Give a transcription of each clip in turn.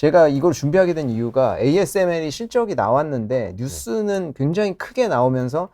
제가 이걸 준비하게 된 이유가 ASML이 실적이 나왔는데 뉴스는 굉장히 크게 나오면서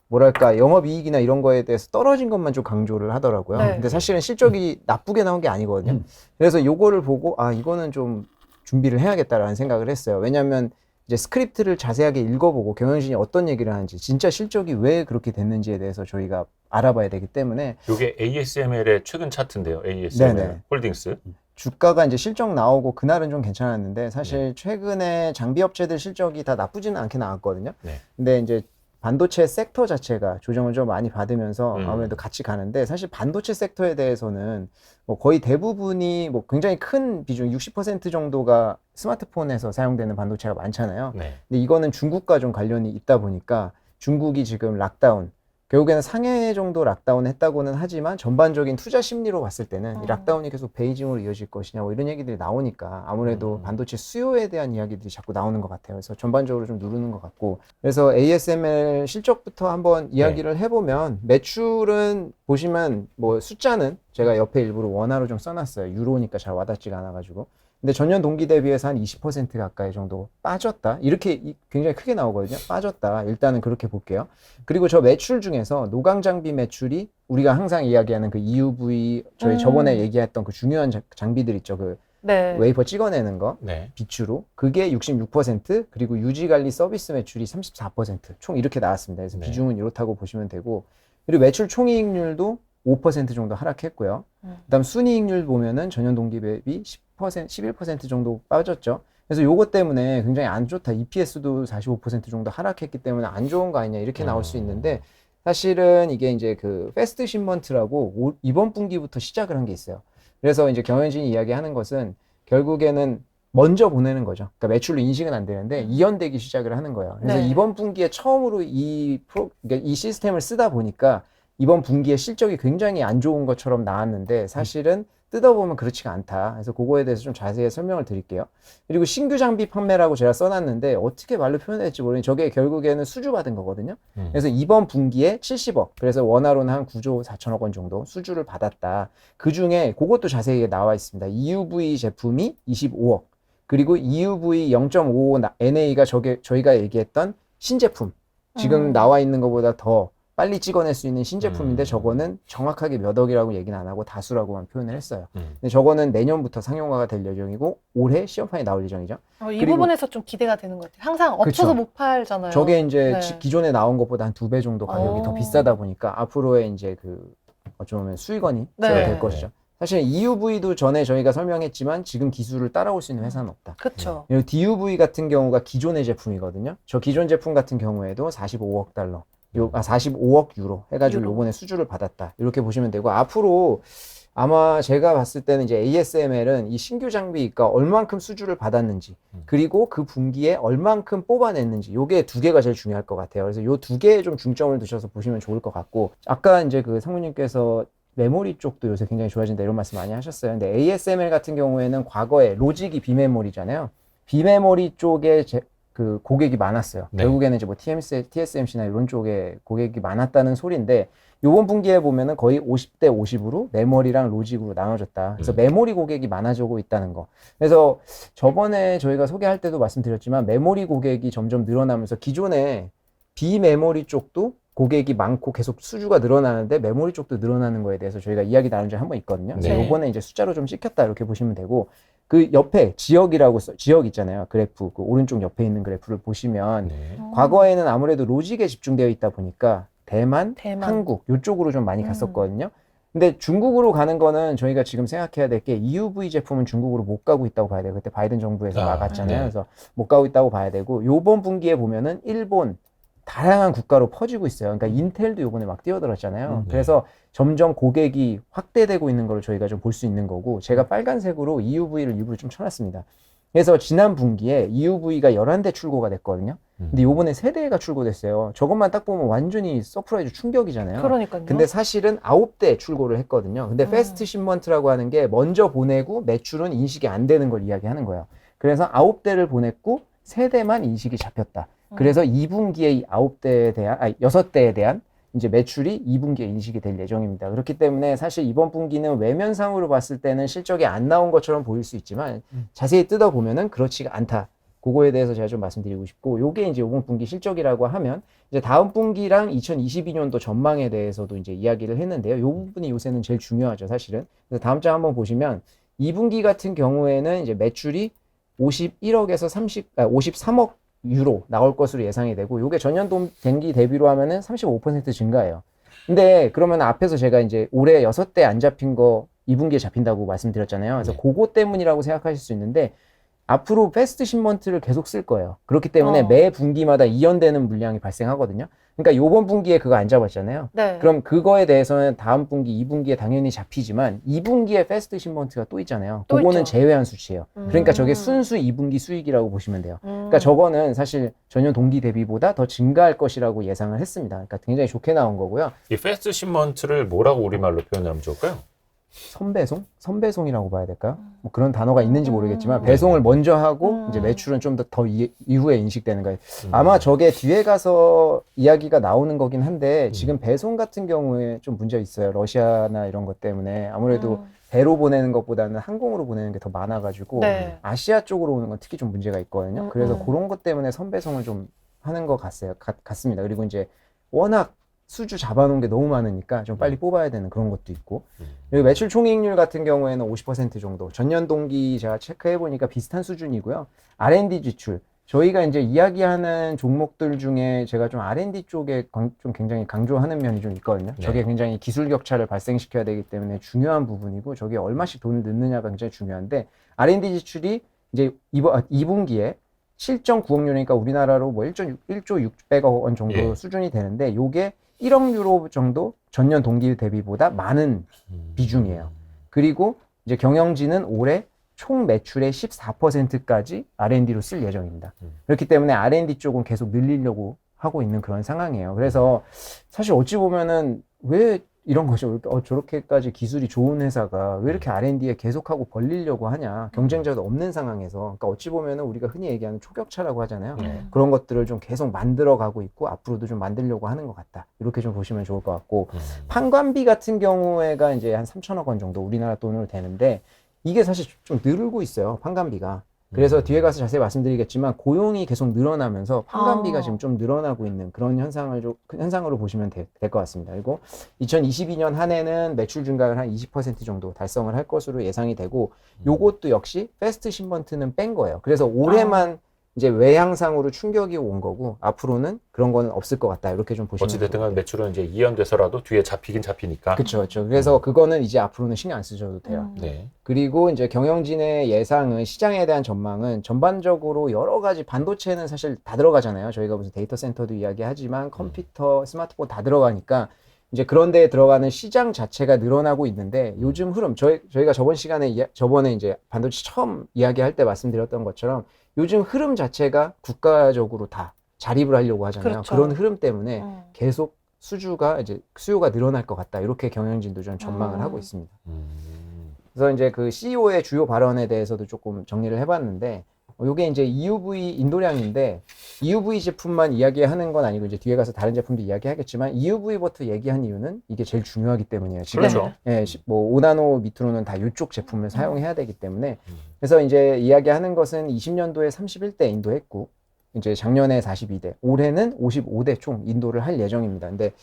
뭐랄까 영업이익이나 이런 거에 대해서 떨어진 것만 좀 강조를 하더라고요. 네. 근데 사실은 실적이 나쁘게 나온 게 아니거든요. 그래서 요거를 보고 아 이거는 좀 준비를 해야겠다라는 생각을 했어요. 왜냐하면 이제 스크립트를 자세하게 읽어보고 경영진이 어떤 얘기를 하는지 진짜 실적이 왜 그렇게 됐는지에 대해서 저희가 알아봐야 되기 때문에 이게 ASML의 최근 차트인데요. ASML 네네. 홀딩스. 주가가 이제 실적 나오고 그날은 좀 괜찮았는데 사실 최근에 장비 업체들 실적이 다 나쁘지는 않게 나왔거든요. 네. 근데 이제 반도체 섹터 자체가 조정을 좀 많이 받으면서 아무래도 같이 가는데 사실 반도체 섹터에 대해서는 뭐 거의 대부분이 뭐 굉장히 큰 비중 60% 정도가 스마트폰에서 사용되는 반도체가 많잖아요. 네. 근데 이거는 중국과 좀 관련이 있다 보니까 중국이 지금 락다운 결국에는 상해 정도 락다운 했다고는 하지만 전반적인 투자 심리로 봤을 때는 이 락다운이 계속 베이징으로 이어질 것이냐 뭐 이런 얘기들이 나오니까 아무래도 반도체 수요에 대한 이야기들이 자꾸 나오는 것 같아요. 그래서 전반적으로 좀 누르는 것 같고 그래서 ASML 실적부터 한번 이야기를 해보면 매출은 보시면 뭐 숫자는 제가 옆에 일부러 원화로 좀 써놨어요. 유로니까 잘 와닿지가 않아가지고 근데 전년 동기 대비해서 한 20% 가까이 정도 빠졌다. 이렇게 굉장히 크게 나오거든요. 빠졌다. 일단은 그렇게 볼게요. 그리고 저 매출 중에서 노광 장비 매출이 우리가 항상 이야기하는 그 EUV 저희 저번에 얘기했던 그 중요한 장비들 있죠. 그 네. 웨이퍼 찍어내는 거 네. 비추로 그게 66% 그리고 유지관리 서비스 매출이 34%총 이렇게 나왔습니다. 그래서 네. 비중은 이렇다고 보시면 되고 그리고 매출 총이익률도 5% 정도 하락했고요. 그다음 순이익률 보면은 전년 동기 대비 11% 정도 빠졌죠. 그래서 요것 때문에 굉장히 안 좋다. EPS도 45% 정도 하락했기 때문에 안 좋은 거 아니냐 이렇게 나올 수 있는데 사실은 이게 이제 그 패스트 신먼트라고 이번 분기부터 시작을 한 게 있어요. 그래서 이제 경영진이 이야기하는 것은 결국에는 먼저 보내는 거죠. 그러니까 매출로 인식은 안 되는데 이연되기 시작을 하는 거예요. 그래서 네. 이번 분기에 처음으로 그러니까 이 시스템을 쓰다 보니까 이번 분기에 실적이 굉장히 안 좋은 것처럼 나왔는데 사실은 뜯어보면 그렇지가 않다. 그래서 그거에 대해서 좀 자세히 설명을 드릴게요. 그리고 신규 장비 판매라고 제가 써놨는데 어떻게 말로 표현해야 될지 모르겠는데 저게 결국에는 수주받은 거거든요. 그래서 이번 분기에 70억, 그래서 원화로는 한 9조 4천억 원 정도 수주를 받았다. 그 중에 그것도 자세히 나와 있습니다. EUV 제품이 25억, 그리고 EUV 0.55 NA가 저희가 얘기했던 신제품, 지금 나와 있는 것보다 더 빨리 찍어낼 수 있는 신제품인데 저거는 정확하게 몇 억이라고 얘기는 안 하고 다수라고만 표현을 했어요. 근데 저거는 내년부터 상용화가 될 예정이고 올해 시험판이 나올 예정이죠. 이 그리고- 부분에서 좀 기대가 되는 것 같아요. 항상 없어서 그쵸. 못 팔잖아요. 저게 이제 네. 기존에 나온 것보다 한 2배 정도 가격이 더 비싸다 보니까 앞으로의 이제 그 어쩌면 수익원이 네. 될 것이죠. 사실 EUV도 전에 저희가 설명했지만 지금 기술을 따라올 수 있는 회사는 없다. 그렇죠. 그리고 DUV 같은 경우가 기존의 제품이거든요. 저 기존 제품 같은 경우에도 45억 달러, 45억 유로 해가지고 유로. 요번에 수주를 받았다. 이렇게 보시면 되고 앞으로 아마 제가 봤을 때는 이제 ASML은 이 신규 장비가 얼만큼 수주를 받았는지 그리고 그 분기에 얼만큼 뽑아냈는지 요게 두 개가 제일 중요할 것 같아요. 그래서 요 두 개에 좀 중점을 두셔서 보시면 좋을 것 같고 아까 이제 그 상무님께서 메모리 쪽도 요새 굉장히 좋아진다 이런 말씀 많이 하셨어요. 근데 ASML 같은 경우에는 과거에 로직이 비메모리잖아요. 비메모리 쪽에 그 고객이 많았어요. 네. 결국에는 이제 뭐 TSMC나 이런 쪽에 고객이 많았다는 소리인데 요번 분기에 보면은 거의 50대 50으로 메모리랑 로직으로 나눠졌다. 그래서 메모리 고객이 많아지고 있다는 거. 그래서 저번에 저희가 소개할 때도 말씀드렸지만 메모리 고객이 점점 늘어나면서 기존에 비메모리 쪽도 고객이 많고 계속 수주가 늘어나는데 메모리 쪽도 늘어나는 거에 대해서 저희가 이야기 나눈 적이 한 번 있거든요. 그래서 네. 요번에 이제 숫자로 좀 찍혔다 이렇게 보시면 되고 그 옆에 지역 있잖아요. 그래프 그 오른쪽 옆에 있는 그래프를 보시면 네. 과거에는 아무래도 로직에 집중되어 있다 보니까 대만, 대만. 한국 이쪽으로 좀 많이 갔었거든요. 근데 중국으로 가는 거는 저희가 지금 생각해야 될 게 EUV 제품은 중국으로 못 가고 있다고 봐야 돼요. 그때 바이든 정부에서 막았잖아요. 네. 그래서 못 가고 있다고 봐야 되고 요번 분기에 보면은 일본 다양한 국가로 퍼지고 있어요. 그러니까 인텔도 요번에 막 뛰어들었잖아요. 그래서 점점 고객이 확대되고 있는 걸 저희가 좀 볼 수 있는 거고 제가 빨간색으로 EUV를 일부러 좀 쳐놨습니다. 그래서 지난 분기에 EUV가 11대 출고가 됐거든요. 근데 요번에 3대가 출고됐어요. 저것만 딱 보면 완전히 서프라이즈 충격이잖아요. 그러니까요. 근데 사실은 9대 출고를 했거든요. 근데 패스트 신먼트라고 하는 게 먼저 보내고 매출은 인식이 안 되는 걸 이야기하는 거예요. 그래서 9대를 보냈고 3대만 인식이 잡혔다. 그래서 2분기에 이 6대에 대한 이제 매출이 2분기에 인식이 될 예정입니다. 그렇기 때문에 사실 이번 분기는 외면상으로 봤을 때는 실적이 안 나온 것처럼 보일 수 있지만 자세히 뜯어보면은 그렇지가 않다. 그거에 대해서 제가 좀 말씀드리고 싶고, 요게 이제 이번 분기 실적이라고 하면 이제 다음 분기랑 2022년도 전망에 대해서도 이제 이야기를 했는데요. 요 부분이 요새는 제일 중요하죠, 사실은. 그래서 다음 장 한번 보시면 2분기 같은 경우에는 이제 매출이 51억에서 53억 유로 나올 것으로 예상이 되고, 요게 전년 동기 대비로 하면은 35% 증가해요. 근데 그러면 앞에서 제가 이제 올해 6대 안 잡힌 거 2분기에 잡힌다고 말씀드렸잖아요. 그래서 네. 그거 때문이라고 생각하실 수 있는데, 앞으로 패스트 신먼트를 계속 쓸 거예요. 그렇기 때문에 어. 매 분기마다 이연되는 물량이 발생하거든요. 그러니까 요번 분기에 그거 안 잡았잖아요. 네. 그럼 그거에 대해서는 다음 분기, 2분기에 당연히 잡히지만 2분기에 패스트 신먼트가 또 있잖아요. 또 그거는 있죠. 제외한 수치예요. 그러니까 저게 음. 순수 2분기 수익이라고 보시면 돼요. 그러니까 저거는 사실 전년 동기 대비보다 더 증가할 것이라고 예상을 했습니다. 그러니까 굉장히 좋게 나온 거고요. 이 패스트 신먼트를 뭐라고 우리말로 표현하면 좋을까요? 선배송? 선배송이라고 봐야 될까요? 뭐 그런 단어가 있는지 모르겠지만 배송을 먼저 하고 이제 매출은 좀 더 이후에 인식되는 거예요. 아마 저게 뒤에 가서 이야기가 나오는 거긴 한데 지금 배송 같은 경우에 좀 문제 있어요. 러시아나 이런 것 때문에 아무래도 배로 보내는 것보다는 항공으로 보내는 게 더 많아가지고 네. 아시아 쪽으로 오는 건 특히 좀 문제가 있거든요. 그래서 그런 것 때문에 선배송을 좀 하는 것 같습니다. 그리고 이제 워낙 수주 잡아놓은 게 너무 많으니까 좀 빨리 뽑아야 되는 그런 것도 있고, 그리고 매출 총이익률 같은 경우에는 50% 정도, 전년 동기 제가 체크해 보니까 비슷한 수준이고요. R&D 지출, 저희가 이제 이야기하는 종목들 중에 제가 좀 R&D 쪽에 좀 굉장히 강조하는 면이 좀 있거든요. 네. 저게 굉장히 기술 격차를 발생시켜야 되기 때문에 중요한 부분이고, 저게 얼마씩 돈을 넣느냐가 굉장히 중요한데, R&D 지출이 이제 2분기에 7.9억 유로니까 우리나라로 뭐 1조 600억 원 정도 예. 수준이 되는데, 요게 1억 유로 정도 전년 동기 대비보다 많은 비중이에요. 그리고 이제 경영진은 올해 총 매출의 14%까지 R&D로 쓸 예정입니다. 그렇기 때문에 R&D 쪽은 계속 늘리려고 하고 있는 그런 상황이에요. 그래서 사실 어찌 보면은 왜 이런 거죠. 저렇게까지 기술이 좋은 회사가 왜 이렇게 R&D에 계속하고 벌리려고 하냐. 경쟁자도 없는 상황에서. 그러니까 어찌 보면은 우리가 흔히 얘기하는 초격차라고 하잖아요. 그런 것들을 좀 계속 만들어 가고 있고 앞으로도 좀 만들려고 하는 것 같다. 이렇게 좀 보시면 좋을 것 같고, 판관비 같은 경우에가 이제 한 3천억 원 정도 우리나라 돈으로 되는데, 이게 사실 좀 늘고 있어요. 판관비가. 그래서 뒤에 가서 자세히 말씀드리겠지만 고용이 계속 늘어나면서 판관비가 지금 좀 늘어나고 있는 그런 현상으로 보시면 될 것 같습니다. 그리고 2022년 한 해는 매출 증가를 한 20% 정도 달성을 할 것으로 예상이 되고, 요것도 역시 패스트 신먼트는 뺀 거예요. 그래서 올해만 이제 외향상으로 충격이 온 거고 앞으로는 그런 거는 없을 것 같다. 이렇게 좀 보시면 어찌됐든 간 좋을 것 매출은 이제 이연돼서라도 뒤에 잡히긴 잡히니까. 그렇죠, 그렇죠. 그래서 그거는 이제 앞으로는 신경 안 쓰셔도 돼요. 네. 그리고 이제 경영진의 예상은, 시장에 대한 전망은 전반적으로 여러 가지, 반도체는 사실 다 들어가잖아요. 저희가 무슨 데이터 센터도 이야기하지만 컴퓨터, 스마트폰 다 들어가니까 이제 그런 데에 들어가는 시장 자체가 늘어나고 있는데, 요즘 흐름, 저희가 저번에 이제 반도체 처음 이야기할 때 말씀드렸던 것처럼 요즘 흐름 자체가 국가적으로 다 자립을 하려고 하잖아요. 그렇죠. 그런 흐름 때문에 계속 수요가 늘어날 것 같다. 이렇게 경영진도 좀 전망을 하고 있습니다. 그래서 이제 그 CEO의 주요 발언에 대해서도 조금 정리를 해봤는데, 요게 이제 EUV 인도량인데, EUV 제품만 이야기하는 건 아니고 이제 뒤에 가서 다른 제품도 이야기하겠지만 EUV부터 얘기한 이유는 이게 제일 중요하기 때문이에요. 지금 그렇죠. 예, 뭐 5나노 밑으로는 다 이쪽 제품을 사용해야 되기 때문에. 그래서 이제 이야기하는 것은 20년도에 31대 인도했고, 이제 작년에 42대, 올해는 55대 총 인도를 할 예정입니다. 근데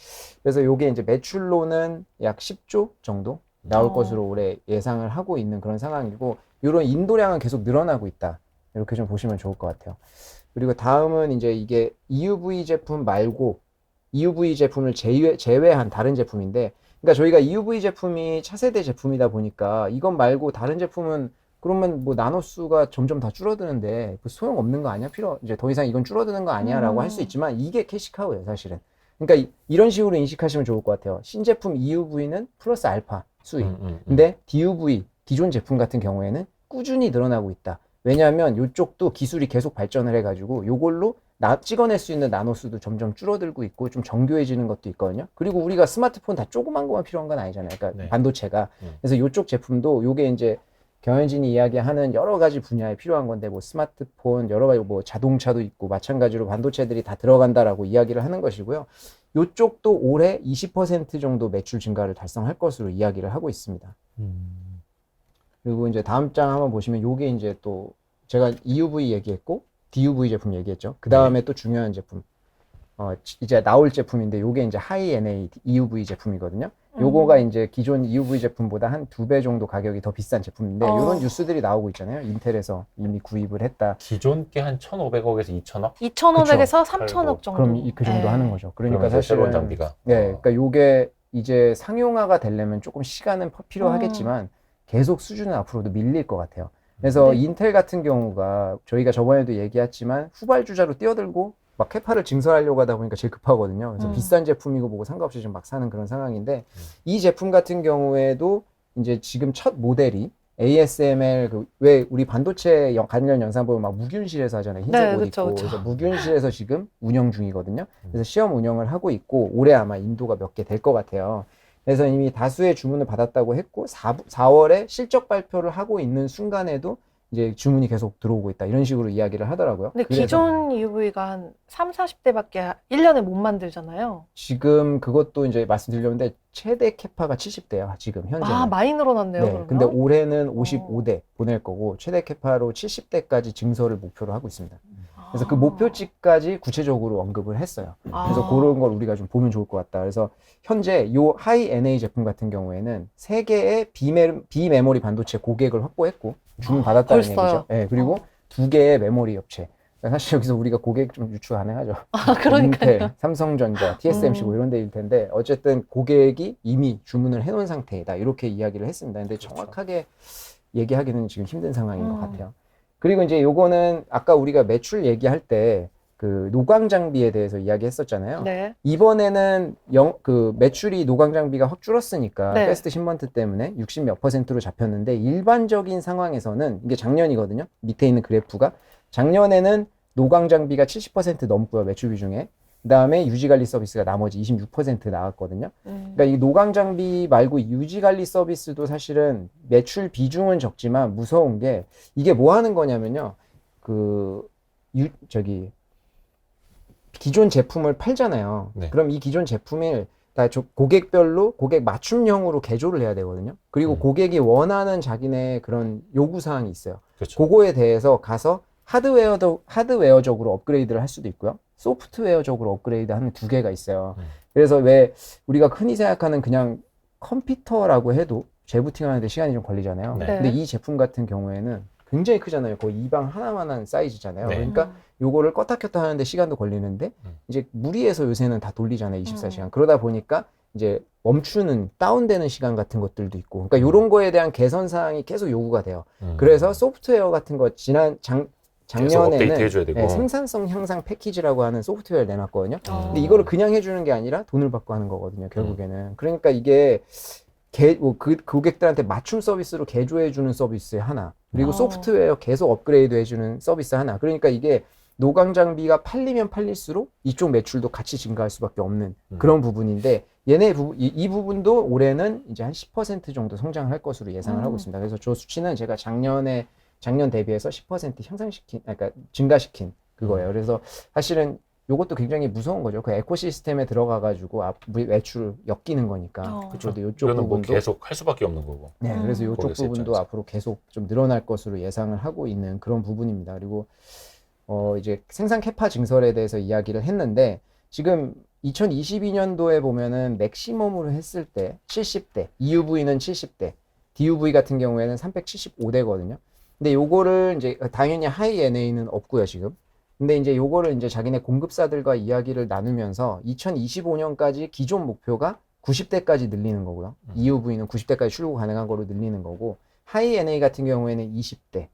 그래서 요게 이제 매출로는 약 10조 정도 나올 것으로 올해 예상을 하고 있는 그런 상황이고, 이런 인도량은 계속 늘어나고 있다. 이렇게 좀 보시면 좋을 것 같아요. 그리고 다음은 이제 이게 EUV 제품 말고 EUV 제품을 제외한 다른 제품인데, 그러니까 저희가 EUV 제품이 차세대 제품이다 보니까 이건 말고 다른 제품은 그러면 뭐 나노수가 점점 다 줄어드는데 그 소용 없는 거 아니야? 이제 더 이상 이건 줄어드는 거 아니야라고 할 수 있지만 이게 캐시카우예요, 사실은. 그러니까 이런 식으로 인식하시면 좋을 것 같아요. 신제품 EUV는 플러스 알파 수익. 근데 DUV, 기존 제품 같은 경우에는 꾸준히 늘어나고 있다. 왜냐하면 이쪽도 기술이 계속 발전을 해가지고 요걸로 찍어낼 수 있는 나노수도 점점 줄어들고 있고 좀 정교해지는 것도 있거든요. 그리고 우리가 스마트폰 다 조그만 것만 필요한 건 아니잖아요. 그러니까 네. 반도체가. 그래서 이쪽 제품도 요게 이제 경영진이 이야기하는 여러 가지 분야에 필요한 건데, 뭐 스마트폰, 여러 가지 뭐 자동차도 있고 마찬가지로 반도체들이 다 들어간다라고 이야기를 하는 것이고요. 이쪽도 올해 20% 정도 매출 증가를 달성할 것으로 이야기를 하고 있습니다. 그리고 이제 다음 장 한번 보시면 요게 이제 또 제가 EUV 얘기했고 DUV 제품 얘기했죠. 그 다음에 또 중요한 제품 이제 나올 제품인데 요게 이제 하이 NA EUV 제품이거든요. 요거가 이제 기존 EUV 제품보다 한 2배 정도 가격이 더 비싼 제품인데 이런 뉴스들이 나오고 있잖아요. 인텔에서 이미 구입을 했다. 기존 게 한 1,500억에서 2,000억? 2,500에서 3,000억 정도. 그럼 그 정도 네. 하는 거죠. 그러니까 그러면서 사실은 새로운 장비가. 네, 그러니까 요게 이제 상용화가 되려면 조금 시간은 필요하겠지만 계속 수준은 앞으로도 밀릴 것 같아요. 그래서 네. 인텔 같은 경우가 저희가 저번에도 얘기했지만 후발주자로 뛰어들고 막 캐파를 증설하려고 하다 보니까 제일 급하거든요. 그래서 비싼 제품이고 뭐고 상관없이 지금 막 사는 그런 상황인데 이 제품 같은 경우에도 이제 지금 첫 모델이 ASML 왜 우리 반도체 관련 영상 보면 막 무균실에서 하잖아요. 흰색 네, 옷 그쵸, 입고. 그쵸. 그래서 무균실에서 지금 운영 중이거든요. 그래서 시험 운영을 하고 있고 올해 아마 인도가 몇 개 될 것 같아요. 그래서 이미 다수의 주문을 받았다고 했고 4월에 실적 발표를 하고 있는 순간에도 이제 주문이 계속 들어오고 있다. 이런 식으로 이야기를 하더라고요. 근데 그래서 기존 EUV가 한 3, 40대밖에 1년에 못 만들잖아요. 지금 그것도 이제 말씀드렸는데 최대 캐파가 70대야. 지금 현재는. 아, 많이 늘어났네요, 네, 그러면. 근데 올해는 55대 보낼 거고 최대 캐파로 70대까지 증설을 목표로 하고 있습니다. 그래서 그 목표치까지 구체적으로 언급을 했어요. 그래서 그런 걸 우리가 좀 보면 좋을 것 같다. 그래서 현재 요 하이 NA 제품 같은 경우에는 3개의 비메모리 반도체 고객을 확보했고 주문 받았다는 벌써요? 얘기죠. 네, 그리고 2개의 메모리 업체. 그러니까 사실 여기서 우리가 고객 좀 유추 가능하죠. 그러니까요. 인텔, 삼성전자, TSMC 뭐 이런 데일 텐데 어쨌든 고객이 이미 주문을 해놓은 상태이다. 이렇게 이야기를 했습니다. 근데 정확하게 얘기하기는 지금 힘든 상황인 것 같아요. 그리고 이제 요거는 아까 우리가 매출 얘기할 때 그 노광 장비에 대해서 이야기했었잖아요. 네. 이번에는 그 매출이 노광 장비가 확 줄었으니까 네. 패스트 10month 때문에 60 몇 %로 잡혔는데 일반적인 상황에서는 이게 작년이거든요. 밑에 있는 그래프가 작년에는 노광 장비가 70% 넘고요. 매출 비중에. 그다음에 유지관리 서비스가 나머지 26% 나왔거든요. 그러니까 이 노광 장비 말고 유지관리 서비스도 사실은 매출 비중은 적지만 무서운 게 이게 뭐 하는 거냐면요. 기존 제품을 팔잖아요. 네. 그럼 이 기존 제품을 다 고객별로 고객 맞춤형으로 개조를 해야 되거든요. 그리고 고객이 원하는 자기네 그런 요구사항이 있어요. 그렇죠. 그거에 대해서 가서 하드웨어적으로 업그레이드를 할 수도 있고요. 소프트웨어적으로 업그레이드 하는 2개가 있어요. 그래서 왜 우리가 흔히 생각하는 그냥 컴퓨터라고 해도 재부팅 하는데 시간이 좀 걸리잖아요. 네. 근데 이 제품 같은 경우에는 굉장히 크잖아요. 거의 이 방 하나만한 사이즈잖아요. 네. 그러니까 요거를 껐다 켰다 하는데 시간도 걸리는데 이제 무리해서 요새는 다 돌리잖아요. 24시간. 그러다 보니까 이제 멈추는 다운되는 시간 같은 것들도 있고 그러니까 요런 거에 대한 개선 사항이 계속 요구가 돼요. 그래서 소프트웨어 같은 거 작년에는 업데이트 해줘야 되고. 네, 생산성 향상 패키지라고 하는 소프트웨어를 내놨거든요. 근데 이거를 그냥 해주는 게 아니라 돈을 받고 하는 거거든요. 결국에는. 그러니까 이게 고객들한테 맞춤 서비스로 개조해주는 서비스 하나, 그리고 소프트웨어 계속 업그레이드 해주는 서비스 하나. 그러니까 이게 노광 장비가 팔리면 팔릴수록 이쪽 매출도 같이 증가할 수밖에 없는 그런 부분인데 이 부분도 올해는 이제 한 10% 정도 성장할 것으로 예상을 하고 있습니다. 그래서 저 수치는 제가 작년 대비해서 10% 그러니까 증가시킨 그거예요. 그래서 사실은 요것도 굉장히 무서운 거죠. 그 에코시스템에 들어가가지고 매출 엮이는 거니까. 그렇죠. 요쪽 이거는 뭐 부분도 계속 할 수밖에 없는 거고. 네, 그래서 요쪽 고객사 부분도 입장에서. 앞으로 계속 좀 늘어날 것으로 예상을 하고 있는 그런 부분입니다. 그리고 이제 생산 캐파 증설에 대해서 이야기를 했는데 지금 2022년도에 보면은 맥시멈으로 했을 때 70대, EUV는 70대, DUV 같은 경우에는 375대거든요. 근데 요거를 이제 당연히 하이 NA는 없고요, 지금. 근데 이제 요거를 이제 자기네 공급사들과 이야기를 나누면서 2025년까지 기존 목표가 90대까지 늘리는 거고요. EUV는 90대까지 출고 가능한 거로 늘리는 거고, 하이 NA 같은 경우에는 20대,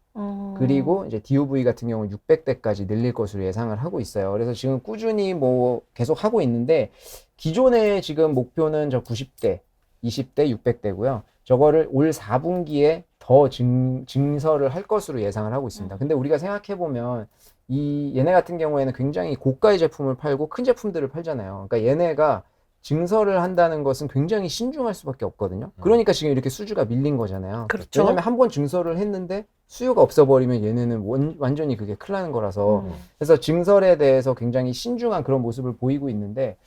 그리고 이제 DUV 같은 경우는 600대까지 늘릴 것으로 예상을 하고 있어요. 그래서 지금 꾸준히 뭐 계속 하고 있는데, 기존의 지금 목표는 저 90대, 20대, 600대고요. 저거를 올 4분기에 더 증설을 할 것으로 예상을 하고 있습니다. 근데 우리가 생각해보면 얘네 같은 경우에는 굉장히 고가의 제품을 팔고 큰 제품들을 팔잖아요. 그러니까 얘네가 증설을 한다는 것은 굉장히 신중할 수밖에 없거든요. 그러니까 지금 이렇게 수주가 밀린 거잖아요. 그렇죠. 왜냐면 한번 증설을 했는데 수요가 없어버리면 얘네는 완전히 그게 큰일 나는 거라서. 그래서 증설에 대해서 굉장히 신중한 그런 모습을 보이고 있는데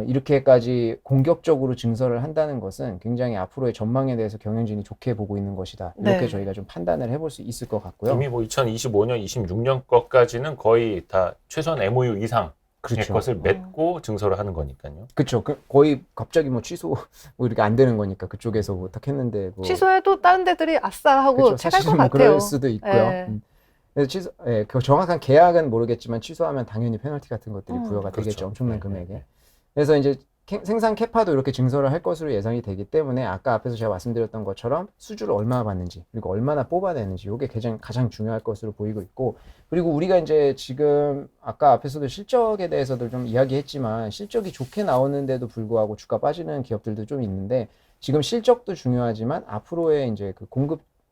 이렇게까지 공격적으로 증설을 한다는 것은 굉장히 앞으로의 전망에 대해서 경영진이 좋게 보고 있는 것이다. 이렇게 네. 저희가 좀 판단을 해볼 수 있을 것 같고요. 이미 뭐 2025년, 26년 것까지는 거의 다 최소한 MOU 이상의 그렇죠. 것을 맺고 증설을 하는 거니까요. 그렇죠. 거의 갑자기 뭐 취소 뭐 이렇게 안 되는 거니까 그쪽에서 뭐 딱 했는데 뭐 취소해도 다른 데들이 아싸 하고 그렇죠. 채갈 것 사실은 뭐 같아요. 그럴 수도 있고요. 네. 그래서 그 정확한 계약은 모르겠지만 취소하면 당연히 페널티 같은 것들이 부여가 그렇죠. 되겠죠. 엄청난 네, 금액에. 네. 그래서 이제 생산 캐파도 이렇게 증설을 할 것으로 예상이 되기 때문에 아까 앞에서 제가 말씀드렸던 것처럼 수주를 얼마나 받는지 그리고 얼마나 뽑아내는지 이게 가장 중요할 것으로 보이고 있고 그리고 우리가 이제 지금 아까 앞에서도 실적에 대해서도 좀 이야기했지만 실적이 좋게 나오는데도 불구하고 주가 빠지는 기업들도 좀 있는데 지금 실적도 중요하지만 앞으로의 이제 그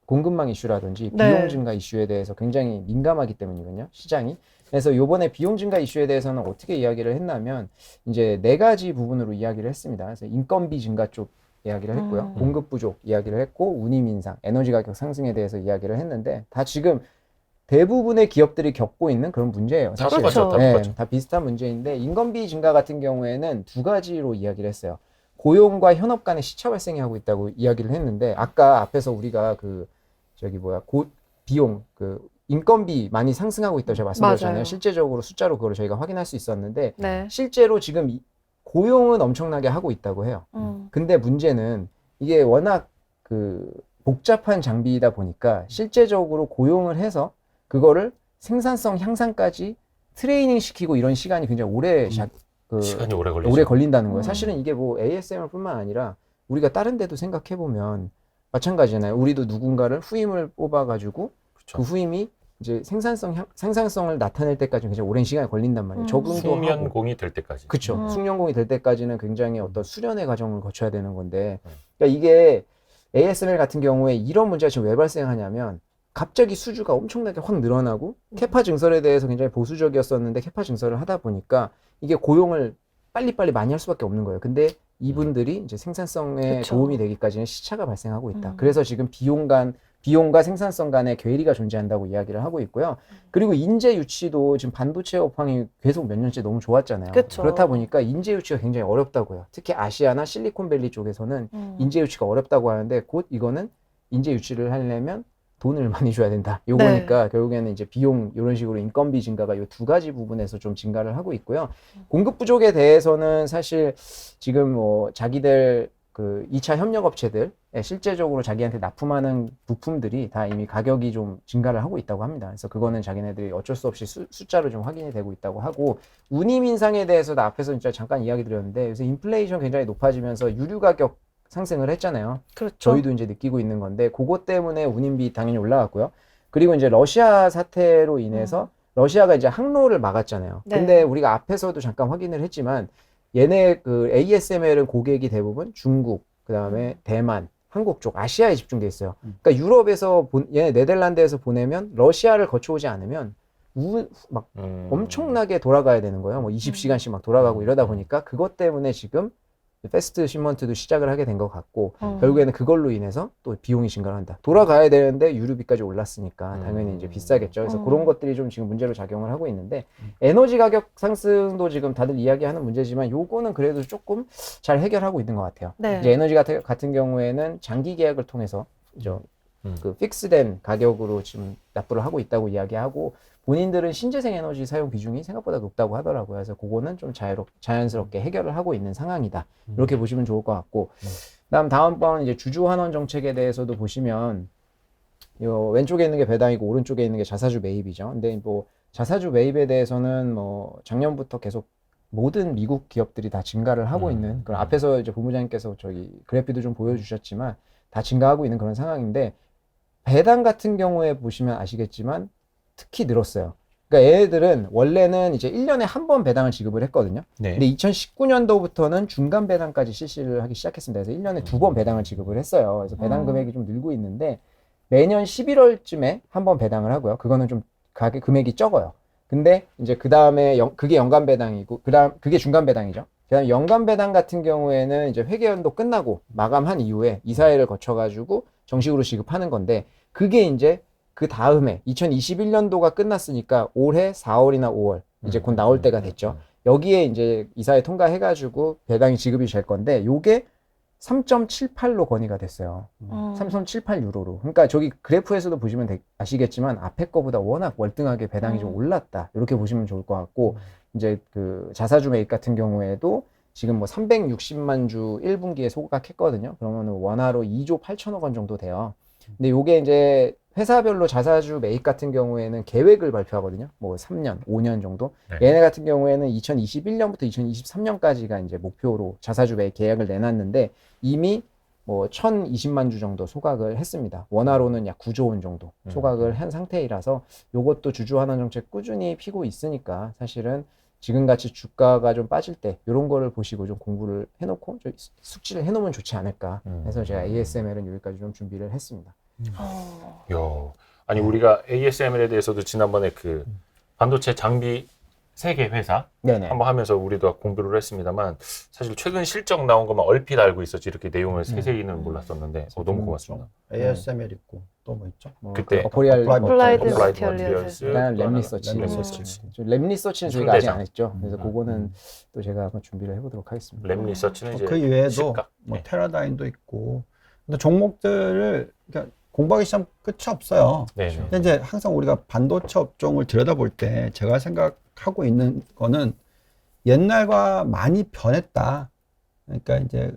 공급망 이슈라든지 네. 비용 증가 이슈에 대해서 굉장히 민감하기 때문이거든요, 시장이. 그래서 요번에 비용 증가 이슈에 대해서는 어떻게 이야기를 했냐면 이제 4가지 부분으로 이야기를 했습니다. 그래서 인건비 증가 쪽 이야기를 했고요. 공급 부족 이야기를 했고 운임 인상, 에너지 가격 상승에 대해서 이야기를 했는데 다 지금 대부분의 기업들이 겪고 있는 그런 문제예요. 다 사실은. 똑같죠. 다 네, 똑같죠. 다 비슷한 문제인데 인건비 증가 같은 경우에는 2가지로 이야기를 했어요. 고용과 현업 간의 시차 발생이 하고 있다고 이야기를 했는데 아까 앞에서 우리가 비용 인건비 많이 상승하고 있다고 제가 말씀드렸잖아요. 맞아요. 실제적으로 숫자로 그걸 저희가 확인할 수 있었는데 네. 실제로 지금 고용은 엄청나게 하고 있다고 해요. 근데 문제는 이게 워낙 복잡한 장비이다 보니까 실제적으로 고용을 해서 그거를 생산성 향상까지 트레이닝 시키고 이런 시간이 굉장히 시간이 오래 걸리죠. 오래 걸린다는 거예요. 음. 사실은 이게 뭐 ASMR뿐만 아니라 우리가 다른 데도 생각해 보면 마찬가지잖아요. 우리도 누군가를 후임을 뽑아가지고 그렇죠. 그 후임이 이제 생산성을 나타낼 때까지 굉장히 오랜 시간이 걸린단 말이에요. 적응도 하고. 숙련공이 될 때까지. 그렇죠. 음. 숙련공이 될 때까지는 굉장히 어떤 수련의 과정을 거쳐야 되는 건데, 그러니까 이게 ASML 같은 경우에 이런 문제가 지금 왜 발생하냐면 갑자기 수주가 엄청나게 확 늘어나고 캐파 증설에 대해서 굉장히 보수적이었었는데 캐파 증설을 하다 보니까 이게 고용을 빨리빨리 많이 할 수밖에 없는 거예요. 근데 이분들이 이제 생산성에 그쵸. 도움이 되기까지는 시차가 발생하고 있다. 음. 그래서 지금 비용과 생산성 간의 괴리가 존재한다고 이야기를 하고 있고요. 그리고 인재 유치도 지금 반도체 업황이 계속 몇 년째 너무 좋았잖아요. 그쵸. 그렇다 보니까 인재 유치가 굉장히 어렵다고요. 특히 아시아나 실리콘밸리 쪽에서는 인재 유치가 어렵다고 하는데 곧 이거는 인재 유치를 하려면 돈을 많이 줘야 된다. 요거니까 결국에는 이제 비용 이런 식으로 인건비 증가가 요 2가지 부분에서 좀 증가를 하고 있고요. 공급 부족에 대해서는 사실 지금 뭐 자기들 2차 협력 업체들 실제적으로 자기한테 납품하는 부품들이 다 이미 가격이 좀 증가를 하고 있다고 합니다. 그래서 그거는 자기네들이 어쩔 수 없이 숫자로 좀 확인이 되고 있다고 하고 운임 인상에 대해서도 앞에서 진짜 잠깐 이야기 드렸는데 그래서 인플레이션 굉장히 높아지면서 유류 가격 상승을 했잖아요. 그렇죠. 저희도 이제 느끼고 있는 건데 그것 때문에 운임비 당연히 올라갔고요. 그리고 이제 러시아 사태로 인해서 러시아가 이제 항로를 막았잖아요. 네. 근데 우리가 앞에서도 잠깐 확인을 했지만 얘네 ASML은 고객이 대부분 중국, 그다음에 대만, 한국 쪽 아시아에 집중돼 있어요. 그러니까 유럽에서 얘네 네덜란드에서 보내면 러시아를 거쳐오지 않으면 막 엄청나게 돌아가야 되는 거예요. 뭐 20시간씩 막 돌아가고 이러다 보니까 그것 때문에 지금 패스트 시먼트도 시작을 하게 된 것 같고 결국에는 그걸로 인해서 또 비용이 증가를 한다. 돌아가야 되는데 유류비까지 올랐으니까 당연히 이제 비싸겠죠. 그래서 그런 것들이 좀 지금 문제로 작용을 하고 있는데 에너지 가격 상승도 지금 다들 이야기하는 문제지만 요거는 그래도 조금 잘 해결하고 있는 것 같아요. 네. 이제 에너지 같은 경우에는 장기 계약을 통해서 픽스된 가격으로 지금 납부를 하고 있다고 이야기하고 본인들은 신재생 에너지 사용 비중이 생각보다 높다고 하더라고요. 그래서 그거는 좀 자연스럽게 해결을 하고 있는 상황이다. 이렇게 보시면 좋을 것 같고, 다음번 이제 주주 환원 정책에 대해서도 보시면, 요 왼쪽에 있는 게 배당이고 오른쪽에 있는 게 자사주 매입이죠. 근데 뭐 자사주 매입에 대해서는 뭐 작년부터 계속 모든 미국 기업들이 다 증가를 하고 있는 그런 앞에서 이제 본부장님께서 저기 그래프도 좀 보여주셨지만 다 증가하고 있는 그런 상황인데 배당 같은 경우에 보시면 아시겠지만 특히 늘었어요. 그러니까 얘네들은 원래는 이제 1년에 한 번 배당을 지급을 했거든요. 네. 근데 2019년도부터는 중간 배당까지 실시를 하기 시작했습니다. 그래서 1년에 2번 배당을 지급을 했어요. 그래서 배당 금액이 좀 늘고 있는데 매년 11월쯤에 한 번 배당을 하고요. 그거는 좀 금액이 적어요. 근데 이제 그 다음에 그게 연간 배당이고 그게 중간 배당이죠. 그다음 연간 배당 같은 경우에는 이제 회계연도 끝나고 마감한 이후에 이사회를 거쳐가지고 정식으로 지급하는 건데 그게 이제 그 다음에 2021년도가 끝났으니까 올해 4월이나 5월 이제 곧 나올 때가 됐죠. 여기에 이제 이사회 통과해가지고 배당이 지급이 될 건데 요게 3.78로 건의가 됐어요. 3.78 유로로. 그러니까 저기 그래프에서도 보시면 아시겠지만 앞에 거보다 워낙 월등하게 배당이 좀 올랐다. 이렇게 보시면 좋을 것 같고 이제 그 자사주 매입 같은 경우에도 지금 뭐 360만 주 1분기에 소각했거든요. 그러면 원화로 2조 8천억 원 정도 돼요. 근데 요게 이제 회사별로 자사주 매입 같은 경우에는 계획을 발표하거든요. 뭐 3년, 5년 정도. 네. 얘네 같은 경우에는 2021년부터 2023년까지가 이제 목표로 자사주 매입 계약을 내놨는데 이미 뭐 1,020만 주 정도 소각을 했습니다. 원화로는 약 9조 원 정도 소각을 한 상태이라서 요것도 주주 환원 정책 꾸준히 피고 있으니까 사실은 지금같이 주가가 좀 빠질 때 이런 거를 보시고 좀 공부를 해놓고 좀 숙지를 해놓으면 좋지 않을까 해서 제가 ASML은 여기까지 좀 준비를 했습니다. 야, 아니 우리가 ASML에 대해서도 지난번에 그 반도체 장비 세계 회사 네네. 한번 하면서 우리도 공부를 했습니다만 사실 최근 실적 나온 것만 얼핏 알고 있었지 이렇게 내용을 세세히는 몰랐었는데 너무 고맙습니다. ASML 있고 또 뭐 있죠? 뭐 그때 그 어포리알 어플라이드 어플라이드 머티리얼스. 머티리얼스, 그다음 또 하나가 랩리서치. 랩리서치. 랩리서치는 저희가 아직 상대장. 안 했죠. 그래서 그거는 또 제가 한번 준비를 해보도록 하겠습니다. 랩리서치는 이제 그 이외에도 시가. 뭐 네. 테라다인도 있고 근데 종목들을 그러니까 공부하기 시작하면 끝이 없어요. 네. 근데 이제 항상 우리가 반도체 업종을 들여다볼 때 제가 생각하고 있는 거는 옛날과 많이 변했다. 그러니까 이제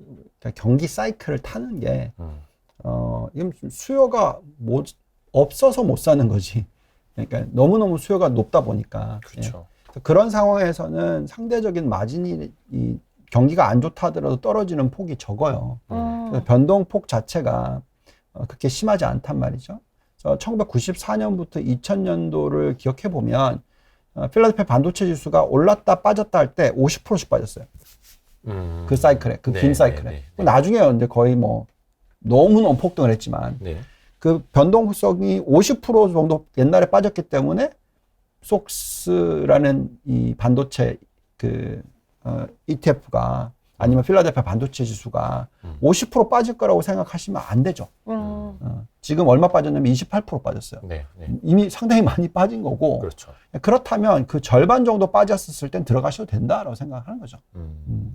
경기 사이클을 타는 게 이건 수요가 없어서 못 사는 거지. 그러니까 너무너무 수요가 높다 보니까. 그렇죠. 예. 그런 상황에서는 상대적인 마진이 이 경기가 안 좋다 하더라도 떨어지는 폭이 적어요. 그래서 변동폭 자체가 그렇게 심하지 않단 말이죠. 그래서 1994년부터 2000년도를 기억해 보면 필라델피아 반도체 지수가 올랐다 빠졌다 할 때 50%씩 빠졌어요. 그 사이클에, 그 긴 사이클에. 나중에 이제 거의 뭐 너무너무 폭등을 했지만 네. 그 변동성이 50% 정도 옛날에 빠졌기 때문에 속스라는 이 반도체 그 ETF가 아니면 필라델피아 반도체 지수가 50% 빠질 거라고 생각하시면 안 되죠. 지금 얼마 빠졌냐면 28% 빠졌어요. 네. 네. 이미 상당히 많이 빠진 거고. 그렇죠. 그렇다면 그 절반 정도 빠졌을 땐 들어가셔도 된다라고 생각하는 거죠.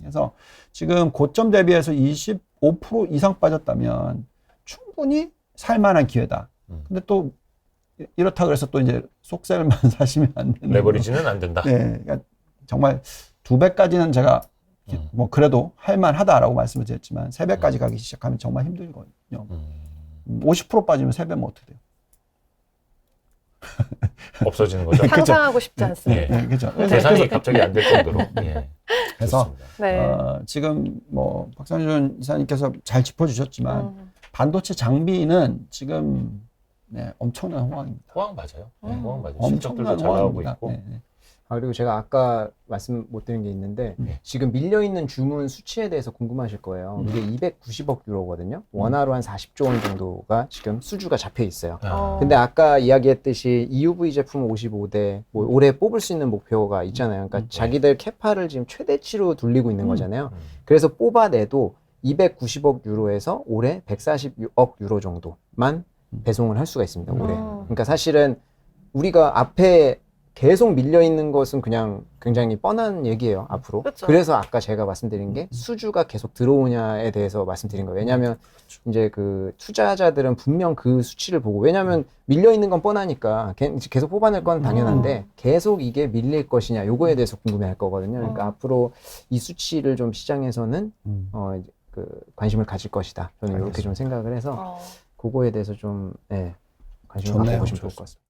그래서 지금 고점 대비해서 25% 이상 빠졌다면 충분히 살만한 기회다. 근데 또 이렇다 그래서 또 이제 속셀만 사시면 안 되는. 레버리지는 안 된다. 네, 그러니까 정말 2배까지는 제가 뭐 그래도 할만하다라고 말씀을 드렸지만 3배까지 가기 시작하면 정말 힘들거든요. 50% 빠지면 3배면 어떻게 돼요? 없어지는 거죠. 상상하고 싶지 않습니다. 네, 그렇죠. 계산이 갑자기 안 될 정도로. 예. 그래서 좋습니다. 네. 지금 뭐 박상준 이사님께서 잘 짚어주셨지만 반도체 장비는 지금 엄청난 호황입니다. 호황 맞아요. 네, 호황 맞아요. 실적들도 엄청난 잘 나오고 호황입니다. 있고. 네. 그리고 제가 아까 말씀 못 드린 게 있는데 지금 밀려있는 주문 수치에 대해서 궁금하실 거예요. 이게 290억 유로거든요. 원화로 한 40조 원 정도가 지금 수주가 잡혀 있어요. 근데 아까 이야기했듯이 EUV 제품 55대 뭐 올해 뽑을 수 있는 목표가 있잖아요. 그러니까 자기들 캐파를 지금 최대치로 돌리고 있는 거잖아요. 그래서 뽑아내도 290억 유로에서 올해 140억 유로 정도만 배송을 할 수가 있습니다. 올해. 그러니까 사실은 우리가 앞에 계속 밀려있는 것은 그냥 굉장히 뻔한 얘기예요, 앞으로. 그렇죠. 그래서 아까 제가 말씀드린 게 수주가 계속 들어오냐에 대해서 말씀드린 거예요. 왜냐하면 이제 그 투자자들은 분명 그 수치를 보고, 왜냐하면 밀려있는 건 뻔하니까 계속 뽑아낼 건 당연한데 계속 이게 밀릴 것이냐, 요거에 대해서 궁금해할 거거든요. 그러니까 앞으로 이 수치를 좀 시장에서는 그 관심을 가질 것이다. 저는 이렇게 좀 생각을 해서 그거에 대해서 좀 관심을 좋네요. 갖고 보시면 좋을 것 같습니다.